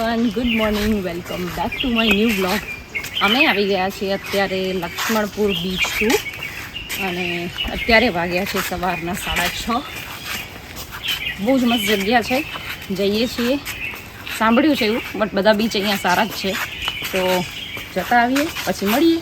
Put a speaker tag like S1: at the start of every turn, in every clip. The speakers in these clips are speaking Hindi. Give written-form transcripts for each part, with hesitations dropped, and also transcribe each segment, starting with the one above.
S1: Everyone, good morning, welcome back to my new blog. અમે આવી ગયા છીએ અત્યારે લક્ષ્મણપુર બીચ ટુ અને અત્યારે વાગ્યા છે સવારના 6:30. બહુ જ મસ્ત જગ્યા છે, જઈએ છીએ. સાંભળ્યું છે એવું, બટ બધા બીચ અહીંયા સારા જ છે, તો જતા આવીએ પછી મળીએ.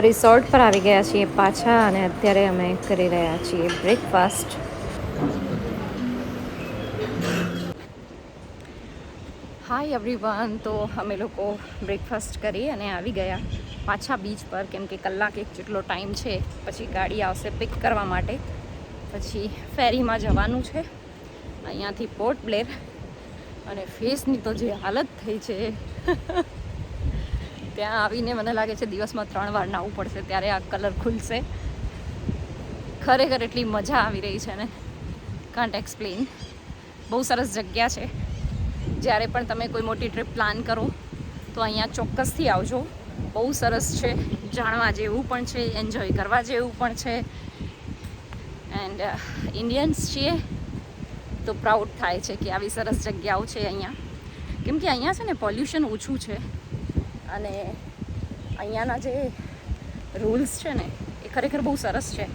S1: રિસોર્ટ પર આવી ગયા છીએ પાછા અને અત્યારે અમે કરી રહ્યા છીએ બ્રેકફાસ્ટ. હાય એવરીવન, તો અમે લોકો બ્રેકફાસ્ટ કરી અને આવી ગયા પાછા બીચ પર, કેમ કે કલાક એક જેટલો ટાઈમ છે, પછી ગાડી આવશે પિક કરવા માટે. પછી ફેરીમાં જવાનું છે અહીંયાથી પોર્ટ બ્લેર. અને ફેસની તો જે હાલત થઈ છે ત્યાં આવીને મને લાગે છે દિવસમાં 3 વાર નાહવું પડશે, ત્યારે આ કલર ખુલશે. ખરેખર એટલી મજા આવી રહી છે ને, કાન્ટ એક્સપ્લેન. બહુ સરસ જગ્યા છે. જ્યારે પણ તમે કોઈ મોટી ટ્રીપ પ્લાન કરો તો અહીંયા ચોક્કસથી આવજો. બહુ સરસ છે, જાણવા જેવું પણ છે, એન્જોય કરવા જેવું પણ છે. એન્ડ ઇન્ડિયન્સ છીએ તો પ્રાઉડ થાય છે કે આવી સરસ જગ્યાઓ છે અહીંયા. કેમ કે અહીંયા છે ને પોલ્યુશન ઓછું છે અને અહીંયાના જે રૂલ્સ છે ને એ ખરેખર બહુ સરસ છે.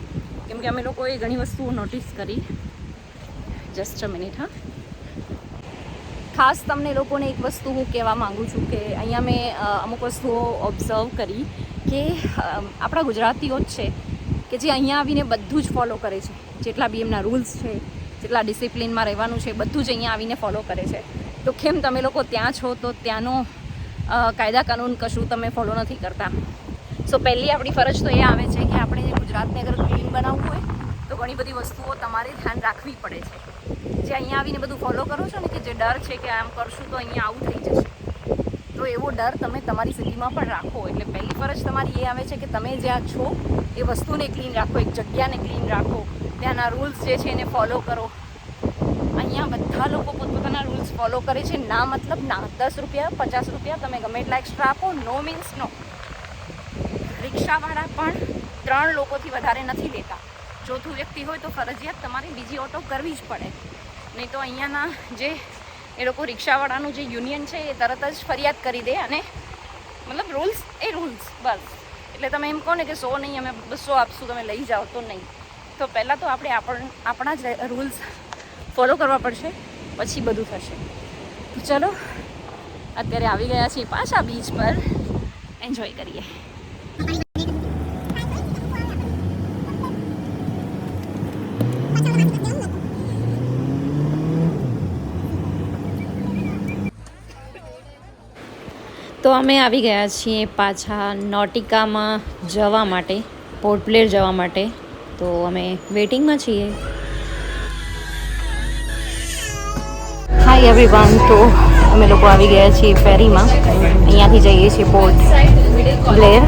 S1: કેમ કે અમે લોકોએ ઘણી વસ્તુઓ નોટિસ કરી. Just a minute. હા, ખાસ તમને લોકોને એક વસ્તુ હું કહેવા માગું છું કે અહીંયા મેં અમુક વસ્તુઓ ઓબ્ઝર્વ કરી કે આપણા ગુજરાતીઓ જ છે કે જે અહીંયા આવીને બધું જ ફોલો કરે છે. જેટલા બી એમના રૂલ્સ છે, જેટલા ડિસિપ્લિનમાં રહેવાનું છે, બધું જ અહીંયા આવીને ફોલો કરે છે. તો કેમ તમે લોકો ત્યાં છો તો ત્યાંનો કાયદા કાનૂન કશું તમે ફોલો નથી કરતા? સો પહેલી આપણી ફરજ તો એ આવે છે કે આપણે ગુજરાતને અગર ક્લીન બનાવવું હોય તો ઘણી બધી વસ્તુઓ તમારે ધ્યાન રાખવી પડે છે. જે અહીંયા આવીને બધું ફોલો કરો છો ને, કે જે ડર છે કે આમ કરશું તો અહીંયા આવું થઈ જશે, તો એવો ડર તમે તમારી સિટીમાં પણ રાખો. એટલે પહેલી ફરજ તમારી એ આવે છે કે તમે જ્યાં છો એ વસ્તુને ક્લીન રાખો, એક જગ્યાને ક્લીન રાખો, ત્યાંના રૂલ્સ જે છે એને ફોલો કરો. અહીંયા બધા લોકો પોતપોતાના રૂલ્સ ફોલો કરે છે. ના મતલબ ના. 10 રૂપિયા 50 રૂપિયા તમે ગમે એટલા એક્સ્ટ્રા આપો, નો મીન્સ નો. રિક્ષાવાળા પણ 3 લોકોથી વધારે નથી લેતા. ચોથું વ્યક્તિ હોય તો ફરજિયાત તમારે બીજી ઓટો કરવી જ પડે, નહીં તો અહીંયાના જે એ લોકો રિક્ષાવાળાનું જે યુનિયન છે એ તરત જ ફરિયાદ કરી દે. અને મતલબ રૂલ્સ એ રૂલ્સ બસ. એટલે તમે એમ કહો ને કે 100 નહીં, અમે 200 આપશું, તમે લઈ જાઓ, તો નહીં. તો પહેલાં તો આપણે આપણા જ રૂલ્સ ફોલો કરવા પડશે, પછી બધું થશે. તો ચલો, અત્યારે આવી ગયા છીએ પાછા બીચ પર. એન્જોય કરીએ. તો અમે આવી ગયા છીએ પાછા નોટિકામાં જવા માટે, પોર્ટ બ્લેર જવા માટે. તો અમે વેઇટિંગમાં છીએ. એવરીવન, તો અમે લોકો આવી ગયા છીએ ફેરીમાં. અહીંયાથી જઈએ છીએ પોર્ટ બ્લેર.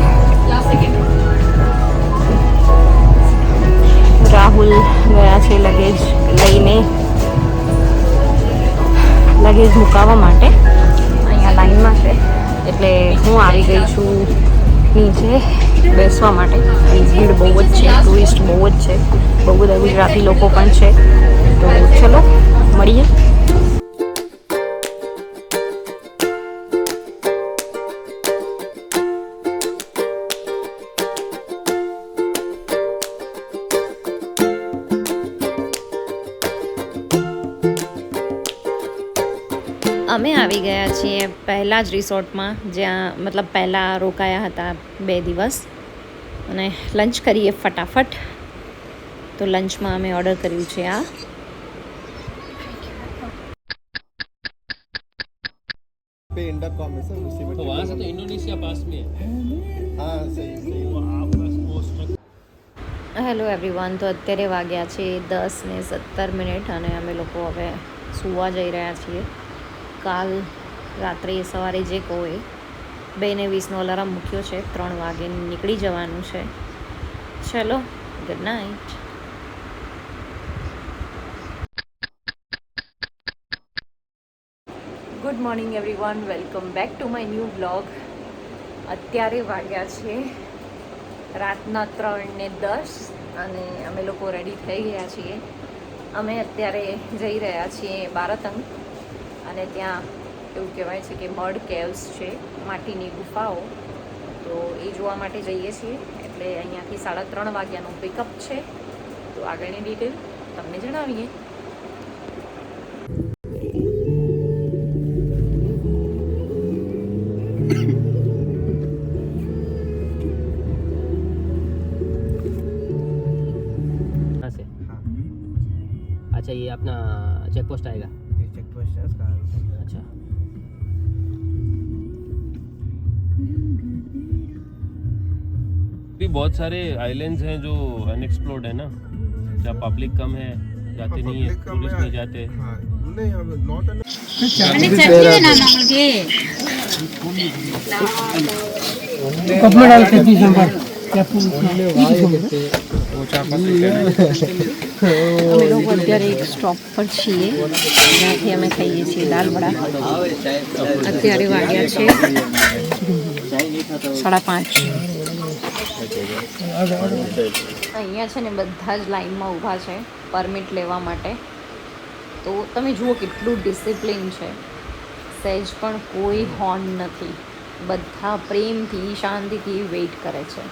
S1: રાહુલ ગયા છે લગેજ લઈને, લગેજ મુકાવવા માટે. અહીંયા લાઈનમાં છે એટલે હું આવી ગઈ છું નીચે બેસવા માટે. ભીડ બહુ જ છે, ટુરિસ્ટ બહુ જ છે, બહુ બધા ગુજરાતી લોકો પણ છે. તો ચલો મળીએ. અમે આવી ગયા છીએ પહેલાં જ રિસોર્ટમાં, જ્યાં મતલબ પહેલાં રોકાયા હતા 2 દિવસ. અને લંચ કરીએ ફટાફટ. તો લંચમાં અમે ઓર્ડર કર્યું છે આ.
S2: तो वहाँ से तो इंडोनेशिया पास में है। हाँ सही।
S1: હેલો એવરીવન, તો અત્યારે વાગ્યા છે 10:17 અને અમે લોકો હવે સૂવા જઈ રહ્યા છીએ. કાલ રાત્રે સવારે જે કહો એ 2:20નો અલાર્મ મૂક્યો છે, 3 વાગે નીકળી જવાનું છે. ચલો, good night. Good morning everyone, welcome back to my new blog. અત્યારે વાગ્યા છે રાતના 3:10 અને અમે લોકો રેડી થઈ ગયા છીએ. અમે અત્યારે જઈ રહ્યા છીએ બારાતંગ, અને ત્યાં એવું કહેવાય છે કે મડ કેવ્સ છે, માટીની ગુફાઓ. તો એ જોવા માટે જઈએ છીએ. એટલે અહીંયાથી 3:30 વાગ્યાનું પિકઅપ છે. તો આગળની ડિટેલ તમને જણાવીએ.
S2: अच्छा, ये अपना चेक पोस्ट आएगा।
S3: ये चेक पोस्ट है उसका।
S2: अच्छा, भी बहुत सारे आइलैंड्स हैं जो अनएक्सप्लोर्ड है ना, जहाँ पब्लिक कम है, जाते नहीं है, टूरिस्ट नहीं जाते।
S3: हाँ, नहीं हम नॉट
S1: અમે લોકો અત્યારે એક સ્ટોપ પર છીએ, જ્યાંથી અમે ખાઈએ છીએ દાલ વડા. અત્યારે વાગ્યા છે 5:30. અહીંયા છે ને બધા જ લાઈનમાં ઊભા છે પરમિટ લેવા માટે. તો તમે જુઓ કેટલું ડિસિપ્લિન છે. સહેજ પણ કોઈ હોર્ન નથી. બધા પ્રેમથી શાંતિથી વેઇટ કરે છે.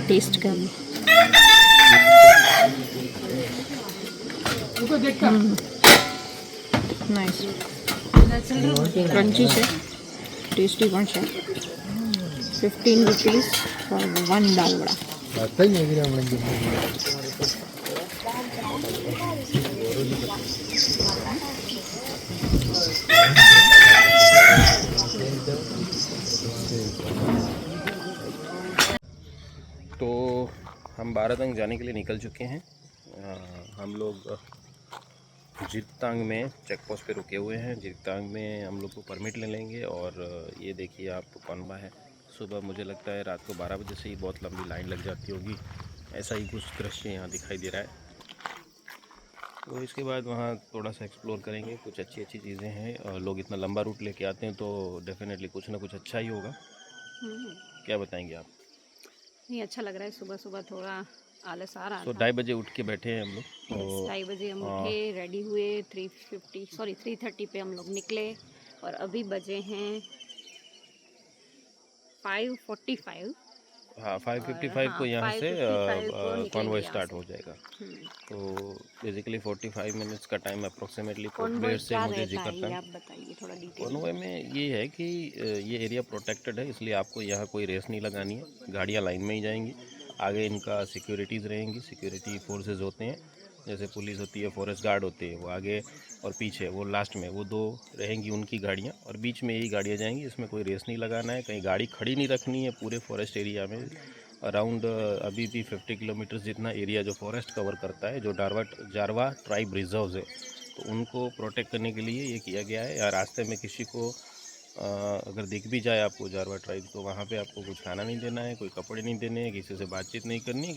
S1: ટેસ્ટ કરી નાઇસ, ક્રન્ચી છે, ટેસ્ટી પણ છે. 15 રૂપીસ ફોર 1 દાલ વડા.
S2: तो हम बारातंग जाने के लिए निकल चुके हैं। हम लोग जिरतांग में चेक पोस्ट पे रुके हुए हैं। जिरतांग में हम लोग को परमिट ले लेंगे। और ये देखिए आप कौनबा है। सुबह मुझे लगता है रात को 12 बजे से ही बहुत लंबी लाइन लग जाती होगी, ऐसा ही कुछ दृश्य यहाँ दिखाई दे रहा है। तो इसके बाद वहाँ थोड़ा सा एक्सप्लोर करेंगे। कुछ अच्छी अच्छी चीज़ें हैं, और लोग इतना लंबा रूट लेके आते हैं तो डेफिनेटली कुछ ना कुछ अच्छा ही होगा। क्या बताएंगे आप?
S1: नहीं, अच्छा लग रहा है. सुबह सुबह थोड़ा आलस आ रहा था.
S2: 2:30 बजे उठ के बैठे हैं हम लोग।
S1: 2:30 बजे हम उठे, रेडी हुए. 3:30 पे हम लोग निकले और अभी बजे हैं 5:45.
S2: हाँ, 5:55 को यहाँ से कॉन्वॉय स्टार्ट हो जाएगा। तो बेसिकली 45 मिनट्स का टाइम अप्रोक्सीमेटली पोर्ट ब्लेयर से मुझे जी करता है।
S1: आप बताइए थोड़ा डिटेल.
S2: कॉन्वॉय में ये है कि ये एरिया प्रोटेक्टेड है, इसलिए आपको यहाँ कोई रेस नहीं लगानी है। गाड़ियाँ लाइन में ही जाएंगी। आगे इनका सिक्योरिटीज़ रहेंगी, सिक्योरिटी फोर्सेस होते हैं जैसे पुलिस होती है, फॉरेस्ट गार्ड होते हैं, वो आगे और पीछे, वो लास्ट में वो 2 रहेंगी उनकी गाड़ियाँ, और बीच में यही गाड़ियाँ जाएंगी। इसमें कोई रेस नहीं लगाना है, कहीं गाड़ी खड़ी नहीं रखनी है। पूरे फॉरेस्ट एरिया में अराउंड अभी भी 50 किलोमीटर जितना एरिया जो फॉरेस्ट कवर करता है, जो जारवा ट्राइब रिजर्व्स है, तो उनको प्रोटेक्ट करने के लिए ये किया गया है। या रास्ते में किसी को अगर दिख भी जाए आपको जारवा ट्राइब, तो वहाँ पे आपको कुछ खाना नहीं देना है, कोई कपड़े नहीं देने हैं, किसी से बातचीत नहीं करनी है,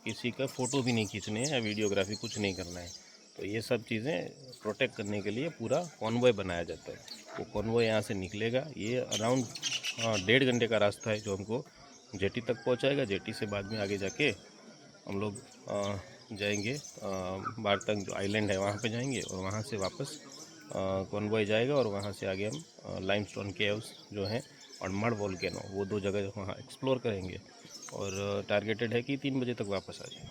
S2: किसी का फ़ोटो भी नहीं खींचने हैं या वीडियोग्राफी कुछ नहीं करना है। तो ये सब चीज़ें प्रोटेक्ट करने के लिए पूरा कॉन्वॉय बनाया जाता है। वो कॉन्वॉय यहाँ से निकलेगा, ये अराउंड 1.5 घंटे का रास्ता है जो हमको जेटी तक पहुँचाएगा। जेटी से बाद में आगे जाके हम लोग जाएंगे बारतंग जो आइलैंड है वहाँ पे जाएंगे, और वहाँ से वापस कॉन्वॉय जाएगा, और वहाँ से आगे हम लाइमस्टोन केव्स जो हैं और मड वोल्केनो, वो 2 जगह वहाँ एक्सप्लोर करेंगे। और टारगेटेड है कि 3 बजे तक वापस आ जाए।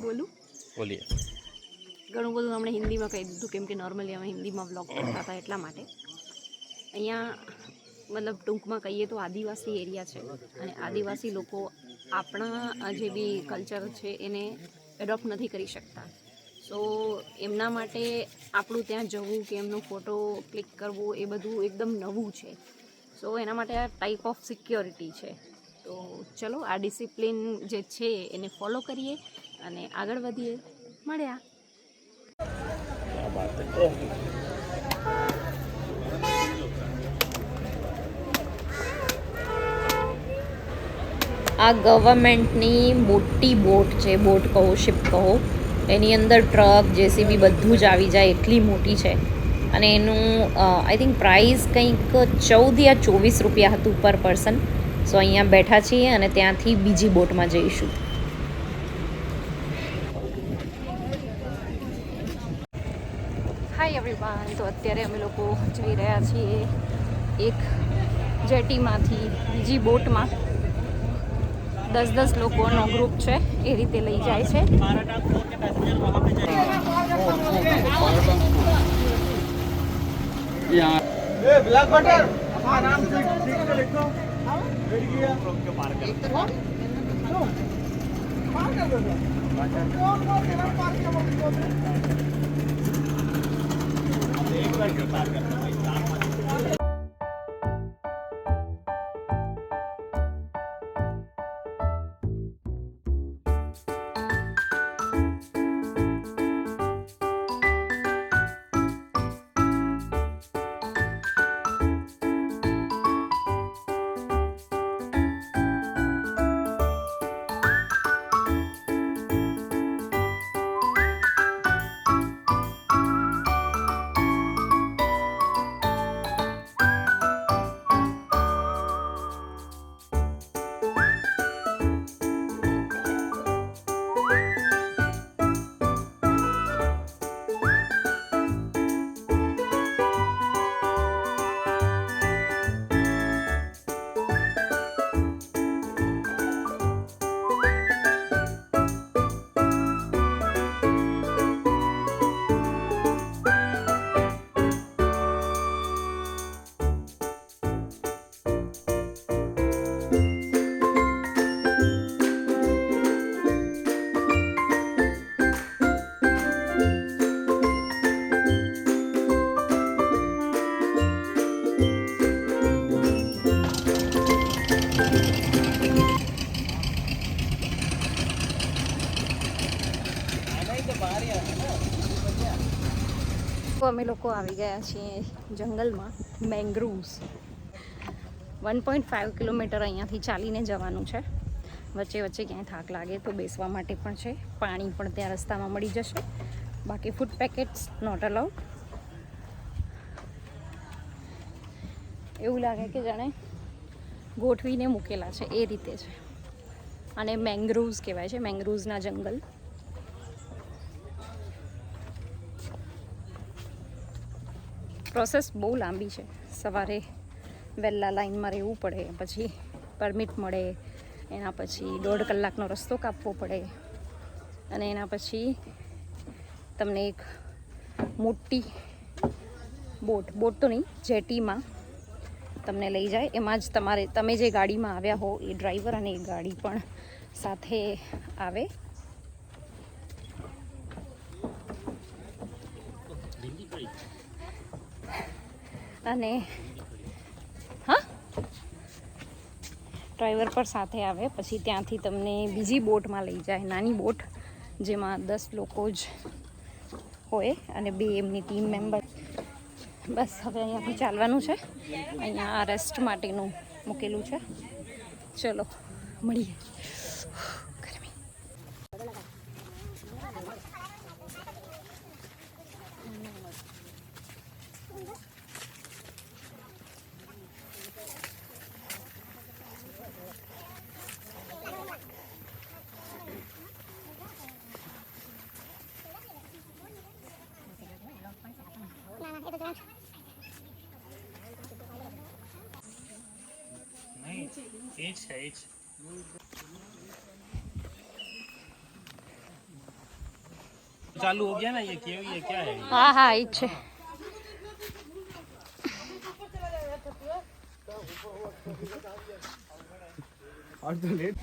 S1: બોલું
S2: बोलिए।
S1: ઘણું બધું આપણે હિન્દીમાં કહી દીધું, કેમ કે નોર્મલી અમે હિન્દીમાં વ્લોગ કરતા હતા એટલા માટે. અહીંયા મતલબ ટૂંકમાં કહીએ તો આદિવાસી એરિયા છે, અને આદિવાસી લોકો આપણા જે બી કલ્ચર છે એને એડોપ્ટ નથી કરી શકતા. સો એમના માટે આપણું ત્યાં જવું કે એમનો ફોટો ક્લિક કરવો એ બધું એકદમ નવું છે. સો એના માટે આ ટાઈપ ઓફ સિક્યોરિટી છે. તો ચલો આ ડિસિપ્લિન જે છે એને ફોલો કરીએ અને આગળ વધીએ. મળ્યા.
S2: क्या बात है।
S1: આ ગવર્મેન્ટની મોટી બોટ છે, બોટ કહો શિપ કહો, એની અંદર ટ્રક જેસીબી બધું જ આવી જાય એટલી મોટી છે. અને એનું આઈ થિંક પ્રાઇસ કંઈક 14 या 24 રૂપિયા હતું પર પર્સન. સો અહીંયા બેઠા છીએ અને ત્યાંથી બીજી બોટમાં જઈશું. હાય એવરીવન, તો અત્યારે અમે લોકો જઈ રહ્યા છીએ એક જેટીમાંથી બીજી બોટમાં. 10-10 લોકોનો ગ્રુપ છે, એ રીતે લઈ જાય છે.
S3: ब्लैक बटर आराम से ठीक से लिखो। बैठ गया के पार कर पार कर दो। कौन पार कर एक बार के पार करना भाई। તો અમે લોકો આવી ગયા છીએ જંગલમાં. મેંગ્રુવ્સ 1.5 કિલોમીટર અહીંયાથી ચાલીને જવાનું છે. વચ્ચે વચ્ચે ક્યાંય થાક લાગે તો બેસવા માટે પણ છે. પાણી પણ ત્યાં રસ્તામાં મળી જશે. બાકી ફૂડ પેકેટ્સ નોટ અલાઉડ. એવું લાગે કે જાણે ગોઠવીને મૂકેલા છે એ રીતે છે. અને મેંગ્રુવ્સ કહેવાય છે, મેંગ્રુવ્સના જંગલ. પ્રોસેસ બહુ લાંબી છે. સવારે વહેલા લાઈનમાં રહેવું પડે, પછી પરમિટ મળે, એના પછી 1.5 કલાકનો રસ્તો કાપવો પડે, અને એના પછી તમને એક મોટી બોટ તો નહીં, જેટીમાં તમને લઈ જાય. એમાં જ તમે જે ગાડીમાં આવ્યા હો એ ડ્રાઈવર અને એ ગાડી પણ સાથે આવે. અને હા ડ્રાઈવર પર સાથે આવે, પછી ત્યાંથી તમને બીજી બોટમાં લઈ જાય, નાની બોટ જેમાં 10 લોકો જ હોય અને 2 એમની ટીમ મેમ્બર. બસ હવે અહીંયાથી ચાલવાનું છે. અહીંયા રેસ્ટ માટેનું મૂકેલું છે. ચલો મળીએ. ગરમી.
S2: चालू हो गया ना ये क्या है?
S3: હા હા એ જ છે.
S2: और तो लेट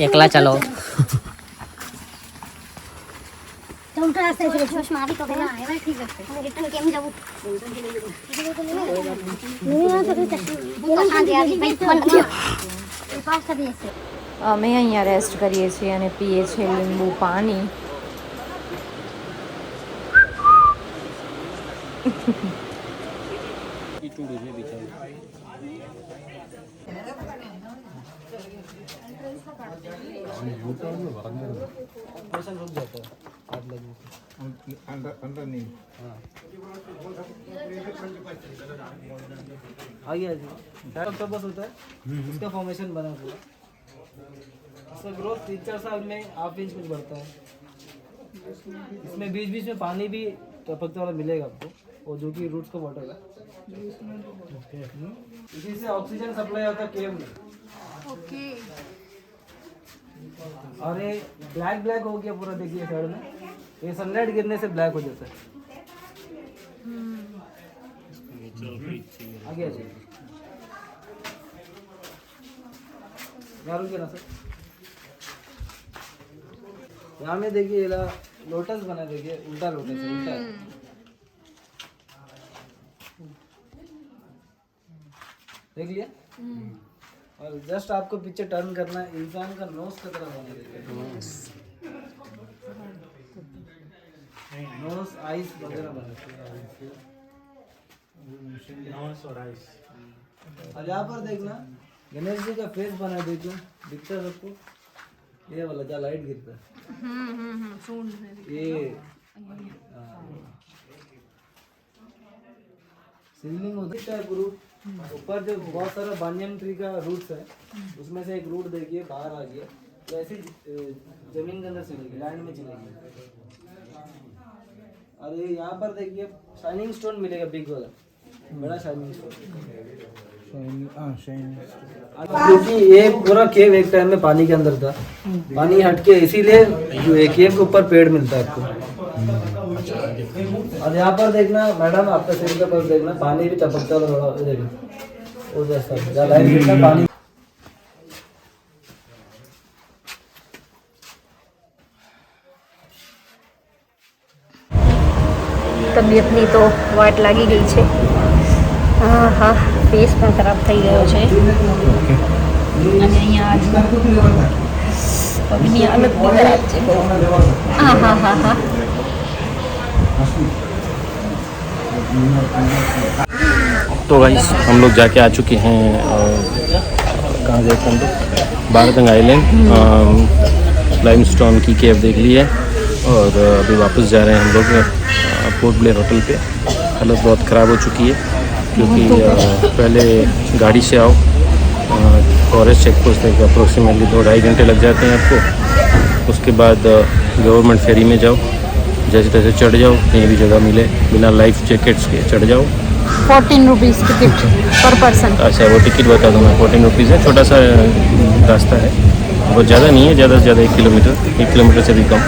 S4: એકલા ચાલો.
S1: અમે અહીંયા રેસ્ટ કરીએ છીએ અને પીએ છીએ લીંબુ પાણી.
S5: अंदर नहीं
S4: आ गया जी. ऑक्टोपस होता है, इसका फॉर्मेशन बना हुआ. इसका ग्रोथ 3-4 साल में ½ इंच कुछ बढ़ता है. इसमें बीच बीच में पानी भी टपकता वाला मिलेगा आपको, और जो कि रूट्स का वाटर है. इसी से ऑक्सीजन सप्लाई होता है केव में. और ये ब्लैक हो गया पूरा, देखिए साइड में. ये सनलाइट गिरने से ब्लैक हो जाता है. आ गया जी. यहाँ रुकिए ना सर. यहाँ में देखिए लोटस बना, देखिए उल्टा लोटस है, उल्टा है. देख लिया. और जस्ट आपको पीछे टर्न करना है. इंसान का नोज का तरह बना, देखिए नोज आइस वगैरह बना. नोज और आइस. और यहाँ पर देखना गणेश जी का फेस बना है, देखो दिखता है सबको. ये वाला जहाँ लाइट गिरता है, ये सीलिंग होती है रूट. ऊपर जो बहुत सारा बानियन ट्री का रूट्स है, उसमें से एक रूट देखिए बाहर आ गया, तो ऐसे जमीन के अंदर चलेगी, लैंड में चलेगी. और ये यहाँ पर देखिए शाइनिंग स्टोन मिलेगा, बिग वाला बड़ा शाइनिंग स्टोन. क्योंकि ये पूरा केव एक टाइम में पानी के अंदर था, पानी हटके इसीलिए जो एक केव के ऊपर पेड़ मिलता है आपको. और यहाँ पर देखना मैडम, आपका सिर के पास देखना पानी भी टपकता है थोड़ा, देखना वो जैसा लाइट गिरता पानी.
S3: તબિયતની તો વાટ લાગી ગઈ છે. હા હા, ફેસ પણ ખરાબ થઈ ગયો છે. અને અહીંયા આજના પગની હાલત બી ખરાબ છે બહુ. હા હા હા હા.
S2: तो गाइस हम लोग जाके आ चुके हैं, कहाँ गए थे हम लोग? बारतंग आइलैंड. लाइमस्टोन की केव देख ली है और अभी वापस जा रहे हैं हम लोग पोर्ट ब्लेयर होटल पे. हालत बहुत ख़राब हो चुकी है क्योंकि पहले गाड़ी से आओ, फॉरेस्ट चेक पोस्ट तक अप्रोक्सीमेटली 2-2.5 घंटे लग जाते हैं आपको. उसके बाद गवर्नमेंट फेरी में जाओ, जैसे तैसे चढ़ जाओ, कहीं भी जगह मिले बिना लाइफ जैकेट्स के चढ़ जाओ।
S3: 14 रुपीज़ टिकट पर पर्सन।
S2: अच्छा वो टिकट बता दूँ मैं, 14 रुपीज़ है। छोटा सा रास्ता है, बहुत ज़्यादा नहीं है, ज़्यादा से ज़्यादा 1 किलोमीटर से भी कम।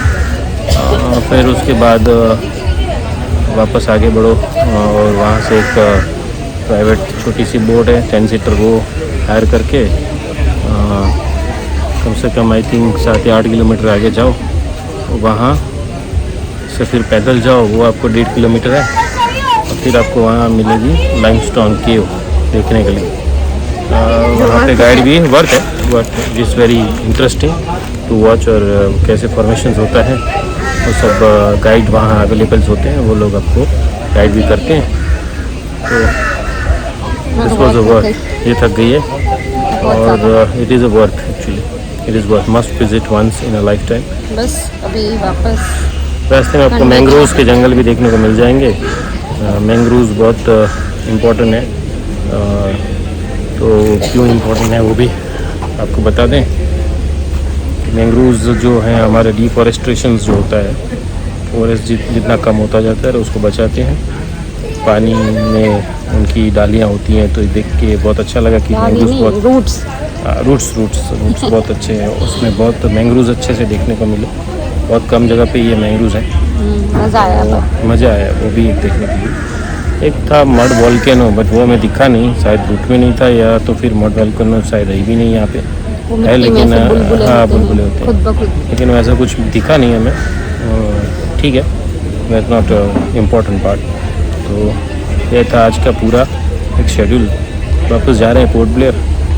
S2: फिर उसके बाद वापस आगे बढ़ो और वहाँ से एक प्राइवेट छोटी सी बोट है 10 सीटर, वो हायर करके कम से कम आई थिंक 7 या 8 किलोमीटर आगे जाओ। वहाँ से फिर पैदल जाओ, वो आपको 1.5 किलोमीटर है। और फिर आपको वहाँ मिलेगी लाइमस्टोन केव देखने के लिए। वहाँ पे गाइड भी वर्क है, but is very interesting to watch. और कैसे फॉर्मेशन होता है वो सब गाइड वहाँ अवेलेबल्स होते हैं, वो लोग आपको गाइड भी करते हैं। तो दिस वॉज अ वर्थ, ये थक गई है और it is a worth actually, it is worth, must visit once in a lifetime.
S3: बस अभी वापस
S2: रास्ते में आपको मैंग्रोव्स के जंगल भी देखने को मिल जाएंगे। मैंग्रोव्स बहुत इम्पोर्टेंट है, तो क्यों इम्पोर्टेंट है वो भी आपको बता दें। मैंग्रोव्स जो हैं हमारे डिफॉरेस्ट्रेशन जो होता है, फॉरेस्ट जितना कम होता जाता है उसको बचाते हैं। पानी में उनकी डालियाँ होती हैं, तो देख के बहुत अच्छा लगा कि मैंग्रोव्स बहुत रूट्स बहुत अच्छे हैं, उसमें बहुत मैंग्रोव्स अच्छे से देखने को मिले। बहुत कम जगह पे ये मैंग्रोव्स हैं।
S3: मज़ा आया।
S2: मज़ा आया वो भी देखने के लिए। एक था मड वॉल्केनो, बट वो हमें दिखा नहीं, शायद रूट में नहीं था, या तो फिर मड वॉल्केनो शायद रही भी नहीं यहाँ पे है, लेकिन हाँ बुलबुले होते हैं, लेकिन वैसा कुछ दिखा नहीं हमें। ठीक है, दैट्स नॉट इम्पोर्टेंट पार्ट। तो ये था आज का पूरा एक शेड्यूल। वापस जा रहे हैं पोर्ट ब्लेयर।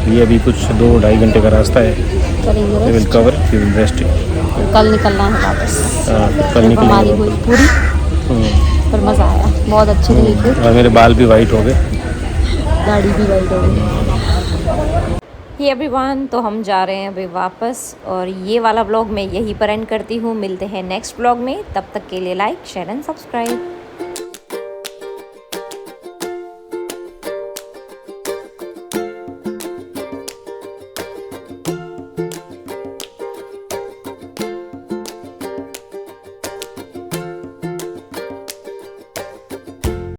S2: ये अभी कुछ 2-2.5 घंटे का रास्ता है। We will cover, we will rest.
S3: कल निकलना है वापस।
S2: कल
S3: हमारी
S2: निकलेंगे।
S3: हुई पूरी, पर मज़ा आया, बहुत अच्छी रही थी।
S2: और मेरे बाल भी वाइट हो गए,
S3: गाड़ी भी वाइट हो गई। एवरीवन, तो हम जा रहे हैं अभी वापस, और ये वाला व्लॉग मैं यहीं पर एंड करती हूँ। मिलते हैं नेक्स्ट व्लॉग में, तब तक के लिए लाइक, शेयर एंड सब्सक्राइब।